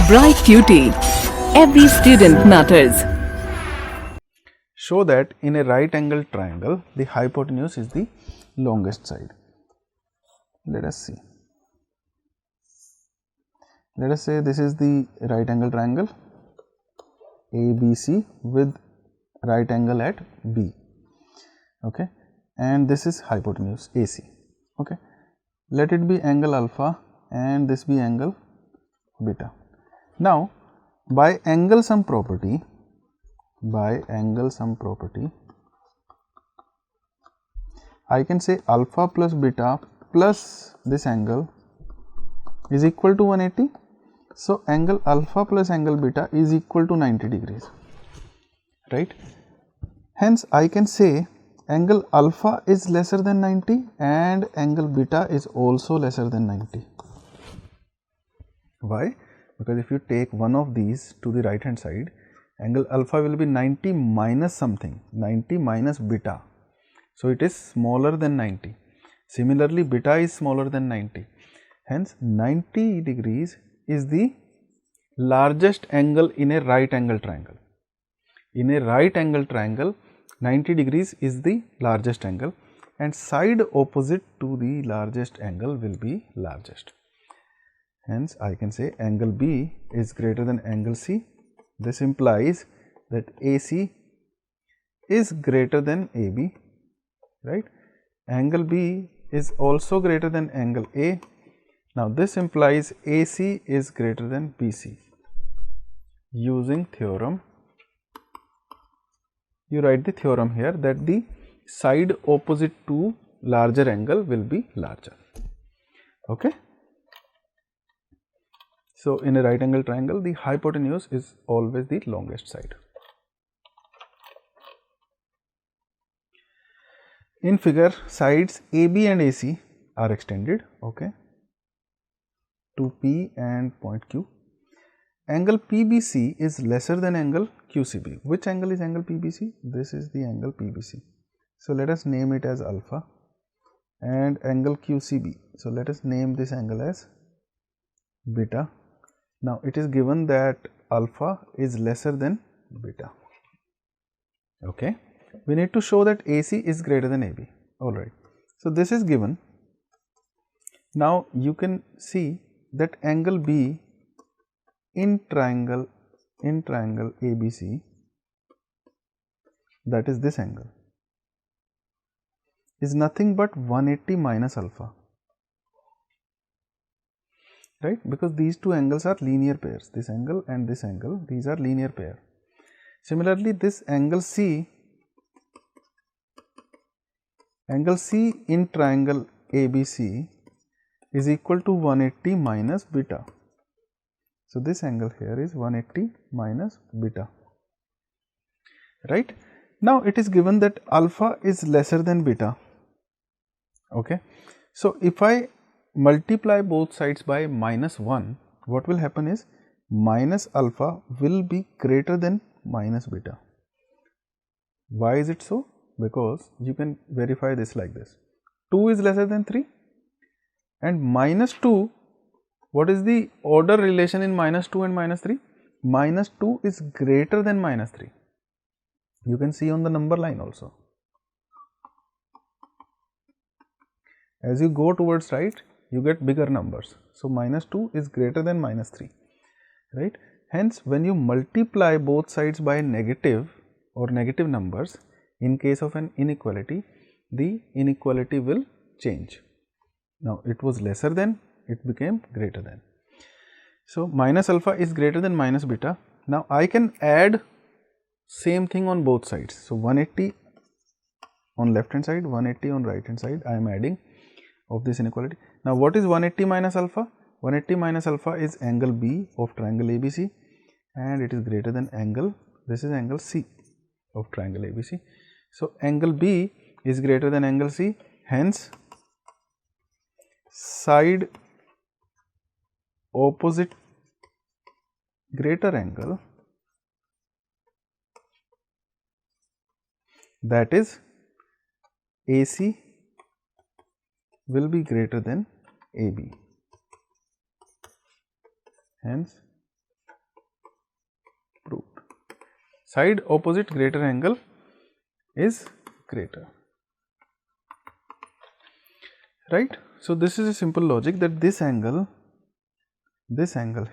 Bright QT. Every student matters. Show that in a right angled triangle, the hypotenuse is the longest side. Let us see. Let us say this is the right angle triangle ABC with right angle at B, okay, and this is hypotenuse AC, okay. Let it be angle alpha and this be angle beta. Now, by angle sum property, I can say alpha plus beta plus this angle is equal to 180. So, angle alpha plus angle beta is equal to 90 degrees, right. Hence, I can say angle alpha is lesser than 90 and angle beta is also lesser than 90. Why? Because if you take one of these to the right hand side, angle alpha will be 90 minus something, 90 minus beta. So, it is smaller than 90. Similarly, beta is smaller than 90. Hence, 90 degrees is the largest angle in a right angle triangle. In a right angle triangle, 90 degrees is the largest angle and side opposite to the largest angle will be largest. Hence, I can say angle B is greater than angle C. This implies that AC is greater than AB, right. Angle B is also greater than angle A. Now, this implies AC is greater than BC. Using theorem, you write the theorem here that the side opposite to larger angle will be larger, okay. So, in a right angle triangle, the hypotenuse is always the longest side. In figure, sides AB and AC are extended, okay, to P and point Q. Angle PBC is lesser than angle QCB. Which angle is angle PBC? This is the angle PBC. So, let us name it as alpha, and angle QCB. So, let us name this angle as beta. Now, it is given that alpha is lesser than beta, okay. We need to show that AC is greater than AB, alright. So, this is given. Now, you can see that angle B in triangle ABC, that is this angle, is nothing but 180 minus alpha, right, because these two angles are linear pairs, this angle and this angle, these are linear pair. Similarly, this angle C in triangle ABC is equal to 180 minus beta. So, this angle here is 180 minus beta, right. Now, it is given that alpha is lesser than beta, okay. So, if I multiply both sides by minus 1, what will happen is minus alpha will be greater than minus beta. Why is it so? Because you can verify this like this, 2 is lesser than 3 and minus 2, what is the order relation in minus 2 and minus 3? Minus 2 is greater than minus 3. You can see on the number line also. As you go towards right, you get bigger numbers. So, minus 2 is greater than minus 3, right. Hence, when you multiply both sides by negative or negative numbers, in case of an inequality, the inequality will change. Now, it was lesser than, it became greater than. So, minus alpha is greater than minus beta. Now, I can add same thing on both sides. So, 180 on left hand side, 180 on right hand side, I am adding of this inequality. Now, what is 180 minus alpha? 180 minus alpha is angle B of triangle ABC and it is greater than angle, this is angle C of triangle ABC. So, angle B is greater than angle C, hence side opposite greater angle, that is AC will be greater than AB. Hence, Side opposite greater angle is greater, right? So this is a simple logic that this angle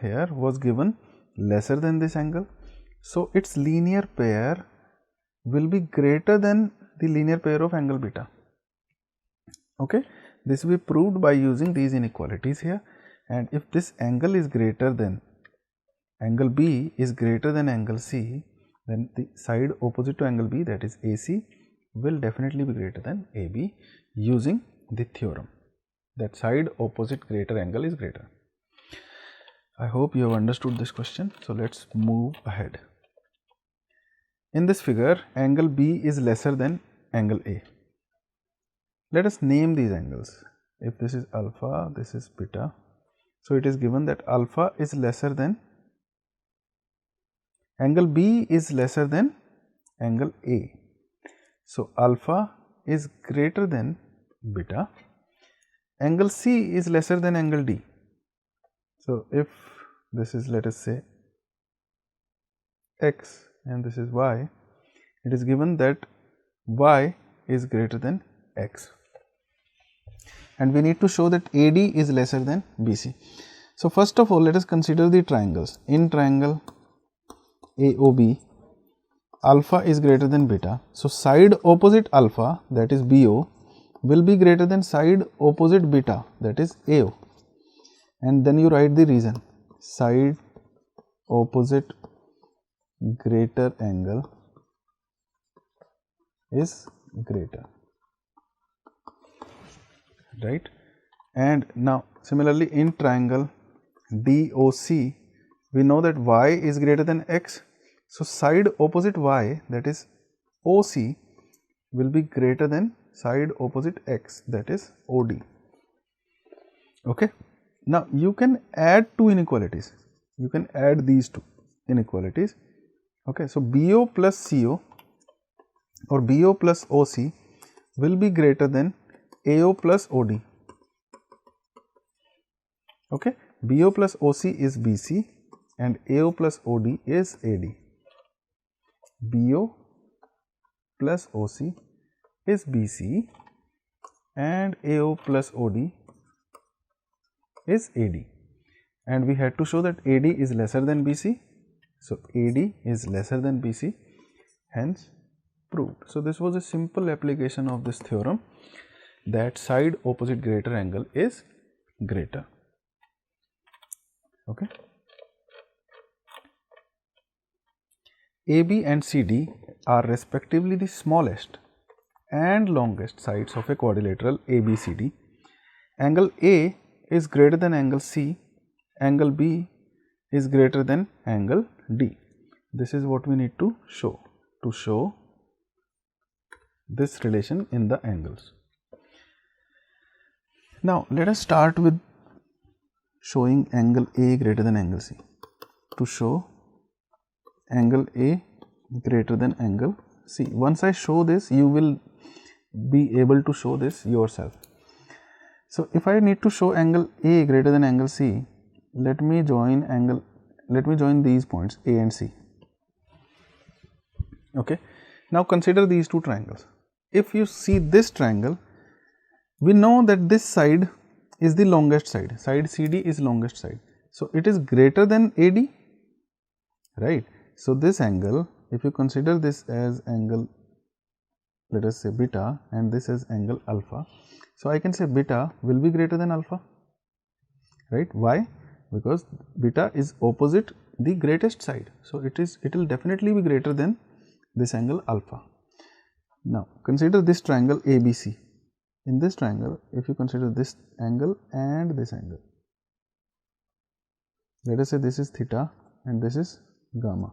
here was given lesser than this angle, so its linear pair will be greater than the linear pair of angle beta. Okay, this will be proved by using these inequalities here, and if this angle is greater than angle B is greater than angle C, then the side opposite to angle B, that is AC, will definitely be greater than AB using the theorem that side opposite greater angle is greater. I hope you have understood this question. So let's move ahead. In this figure, angle B is lesser than angle A. Let us name these angles. If this is alpha, this is beta. So it is given that alpha is lesser than angle B is lesser than angle A. So alpha is greater than beta. Angle C is lesser than angle D. So if this is, let us say, x and this is y, it is given that y is greater than x, and we need to show that AD is lesser than BC. So first of all, let us consider the triangles. In triangle AOB, alpha is greater than beta, so side opposite alpha, that is BO, will be greater than side opposite beta, that is AO, and then you write the reason. Side opposite greater angle is greater, right? And now similarly in triangle DOC, we know that y is greater than x, so side opposite y, that is OC, will be greater than side opposite x, that is OD. Okay. Now you can add two inequalities. You can add these two inequalities. Okay. So BO plus CO or BO plus OC will be greater than AO plus OD. Okay. BO plus OC is BC and AO plus OD is AD. BO plus OC is BC and AO plus OD is AD, and we had to show that AD is lesser than BC. So AD is lesser than BC, hence proved. So this was a simple application of this theorem that side opposite greater angle is greater. Okay. AB and CD are respectively the smallest and longest sides of a quadrilateral ABCD. Angle A is greater than angle C, angle B is greater than angle D. This is what we need to show this relation in the angles. Now let us start with showing angle A greater than angle C. To show angle A greater than angle C, once I show this, you will be able to show this yourself. So if I need to show angle A greater than angle C, let me join these points A and C. Okay. Now consider these two triangles. If you see this triangle, we know that this side is the longest side, side CD is longest side. So it is greater than AD, right? So this angle, if you consider this as angle, let us say beta, and this is angle alpha. So I can say beta will be greater than alpha, right? Why? Because beta is opposite the greatest side. So it will definitely be greater than this angle alpha. Now consider this triangle ABC. In this triangle, if you consider this angle and this angle, let us say this is theta and this is gamma.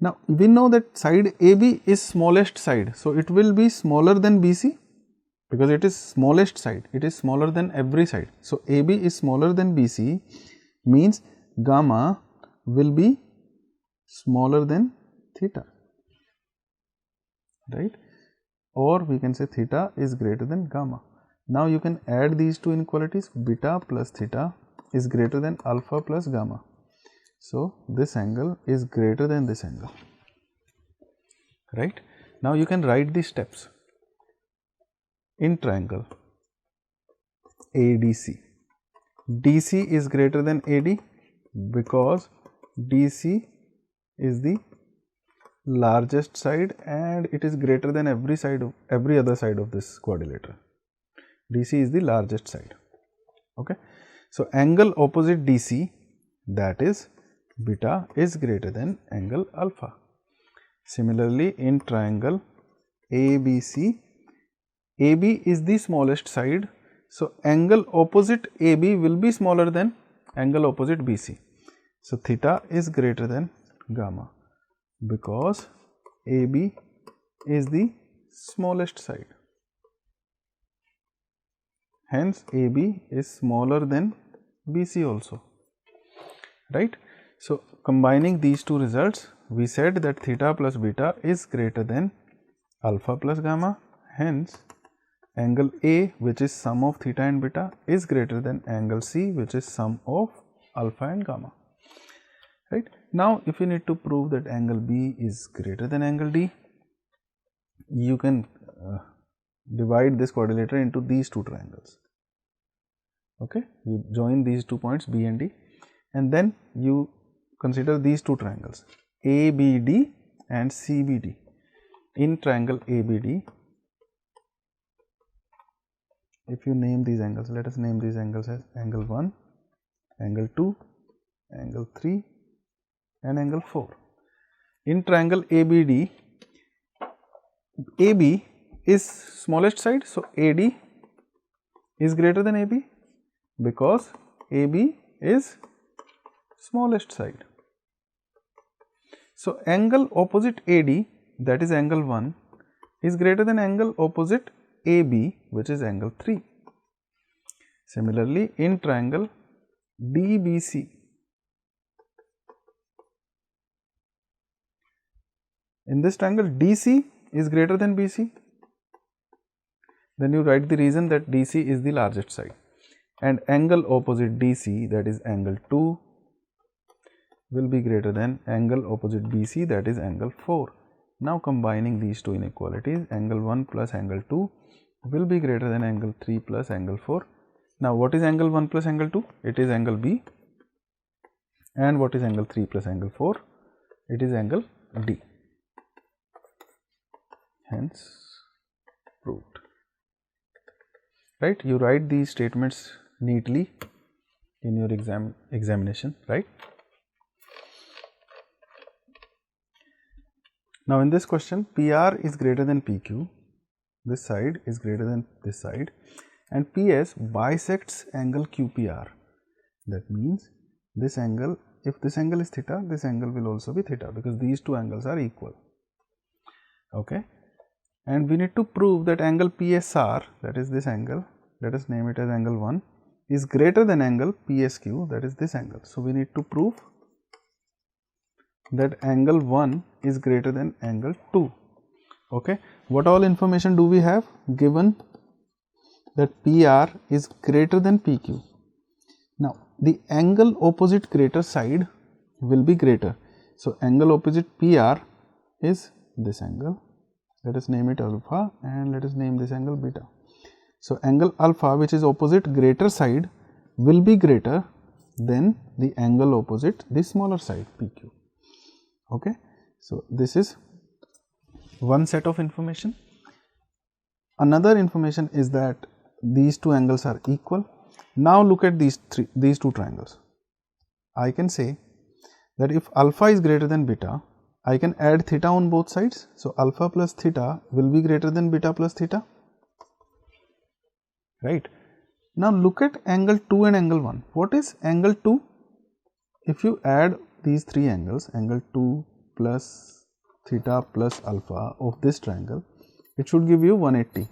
Now we know that side AB is smallest side, so it will be smaller than BC because it is smallest side, it is smaller than every side. So AB is smaller than BC, means gamma will be smaller than theta, right? Or we can say theta is greater than gamma. Now you can add these two inequalities, beta plus theta is greater than alpha plus gamma. So this angle is greater than this angle, right? Now you can write the steps. In triangle ADC, DC is greater than AD because DC is the largest side and it is greater than every other side of this quadrilateral. DC is the largest side. Okay. So angle opposite DC, that is beta, is greater than angle alpha. Similarly, in triangle ABC, AB is the smallest side, so angle opposite AB will be smaller than angle opposite BC. So theta is greater than gamma because AB is the smallest side. Hence AB is smaller than BC also, right? So combining these two results, we said that theta plus beta is greater than alpha plus gamma. Hence angle A, which is sum of theta and beta, is greater than angle C, which is sum of alpha and gamma, right? Now if you need to prove that angle B is greater than angle D, you can divide this quadrilateral into these two triangles. Okay, you join these 2 points B and D, and then you consider these two triangles ABD and CBD. In triangle ABD, if you name these angles, let us name these angles as angle 1, angle 2, angle 3 and angle 4. In triangle ABD, AB is smallest side, so AD is greater than AB because AB is smallest side. So angle opposite AD, that is angle 1, is greater than angle opposite AB, which is angle 3. Similarly, in triangle DBC, in this triangle DC is greater than BC, then you write the reason that DC is the largest side, and angle opposite DC, that is angle 2, will be greater than angle opposite BC, that is angle 4. Now combining these two inequalities, angle 1 plus angle 2 will be greater than angle 3 plus angle 4. Now what is angle 1 plus angle 2? It is angle B. And what is angle 3 plus angle 4? It is angle D. Hence proved. Right? You write these statements neatly in your examination, right? Now in this question, PR is greater than PQ, this side is greater than this side, and PS bisects angle QPR. That means this angle, if this angle is theta, this angle will also be theta because these two angles are equal. Okay, and we need to prove that angle PSR, that is this angle, let us name it as angle 1, is greater than angle PSQ, that is this angle. So we need to prove that angle 1 is greater than angle 2. Okay, what all information do we have? Given that PR is greater than PQ. Now the angle opposite greater side will be greater. So angle opposite PR is this angle. Let us name it alpha and let us name this angle beta. So angle alpha, which is opposite greater side, will be greater than the angle opposite the smaller side PQ. Okay, so this is one set of information. Another information is that these two angles are equal. Now look at these two triangles. I can say that if alpha is greater than beta, I can add theta on both sides. So alpha plus theta will be greater than beta plus theta, right? Now look at angle 2 and angle 1. What is angle 2? If you add these three angles, angle 2 plus theta plus alpha of this triangle, it should give you 180,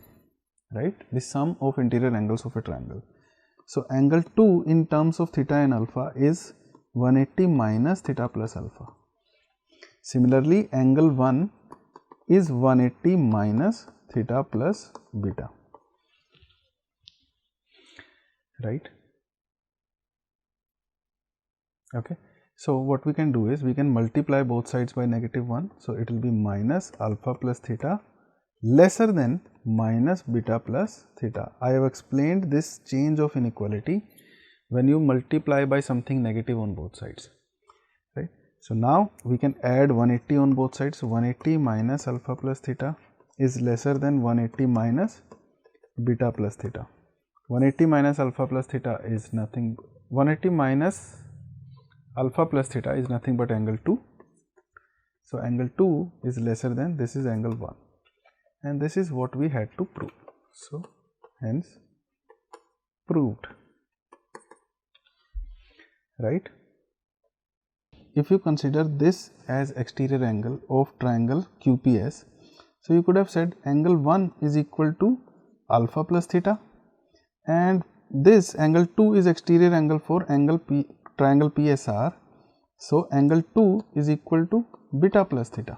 right? The sum of interior angles of a triangle. So angle 2 in terms of theta and alpha is 180 minus theta plus alpha. Similarly, angle 1 is 180 minus theta plus beta, right? Okay. So what we can do is we can multiply both sides by -1. So it will be minus alpha plus theta lesser than minus beta plus theta. I have explained this change of inequality when you multiply by something negative on both sides, right. So now we can add 180 on both sides. So 180 minus alpha plus theta is lesser than 180 minus beta plus theta. 180 minus alpha plus theta is nothing, 180 minus alpha plus theta is nothing but angle 2. So angle 2 is lesser than, this is angle 1, and this is what we had to prove. So hence proved, right. If you consider this as exterior angle of triangle QPS, so you could have said angle 1 is equal to alpha plus theta, and this angle 2 is exterior angle for angle triangle PSR. So angle 2 is equal to beta plus theta,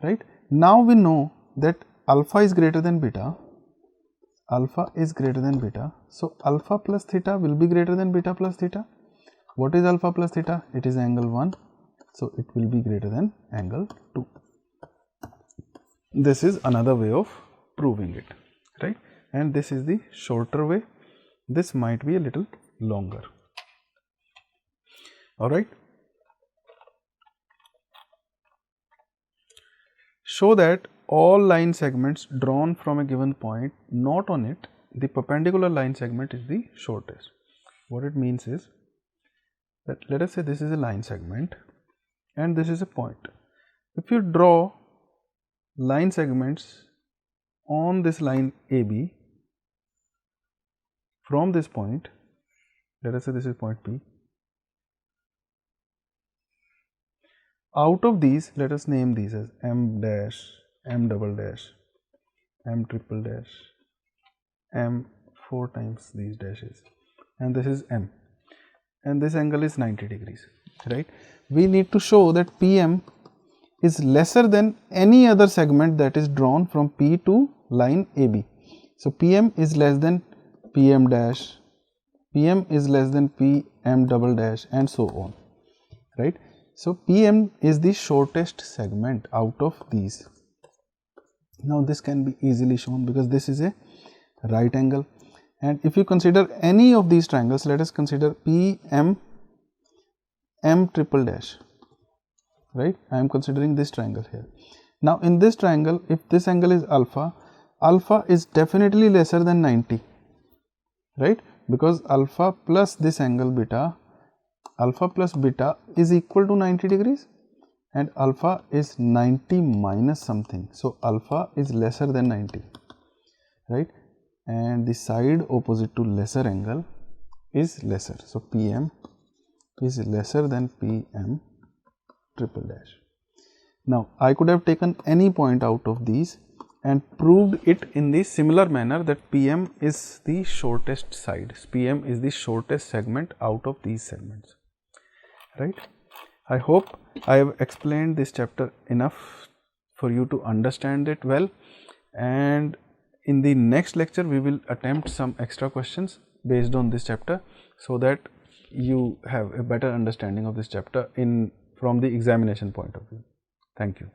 right. Now we know that alpha is greater than beta, alpha is greater than beta. So alpha plus theta will be greater than beta plus theta. What is alpha plus theta? It is angle 1. So it will be greater than angle 2. This is another way of proving it, right. And this is the shorter way. This might be a little longer. Alright. Show that all line segments drawn from a given point, not on it, the perpendicular line segment is the shortest. What it means is that, let us say this is a line segment and this is a point. If you draw line segments on this line AB from this point, let us say this is point P. Out of these, let us name these as M dash, M double dash, M triple dash, M 4 times these dashes, and this is M, and this angle is 90 degrees, right. We need to show that PM is lesser than any other segment that is drawn from P to line AB. So PM is less than PM dash, PM is less than PM double dash, and so on, right. So PM is the shortest segment out of these. Now this can be easily shown because this is a right angle, and if you consider any of these triangles, let us consider PM M triple dash, right. I am considering this triangle here. Now in this triangle, if this angle is alpha, alpha is definitely lesser than 90, right, because alpha plus this angle beta, alpha plus beta is equal to 90 degrees, and alpha is 90 minus something. So alpha is lesser than 90, right, and the side opposite to lesser angle is lesser. So PM is lesser than PM triple dash. Now I could have taken any point out of these and proved it in the similar manner that PM is the shortest side, PM is the shortest segment out of these segments, right. I hope I have explained this chapter enough for you to understand it well, and in the next lecture we will attempt some extra questions based on this chapter, so that you have a better understanding of this chapter from the examination point of view. Thank you.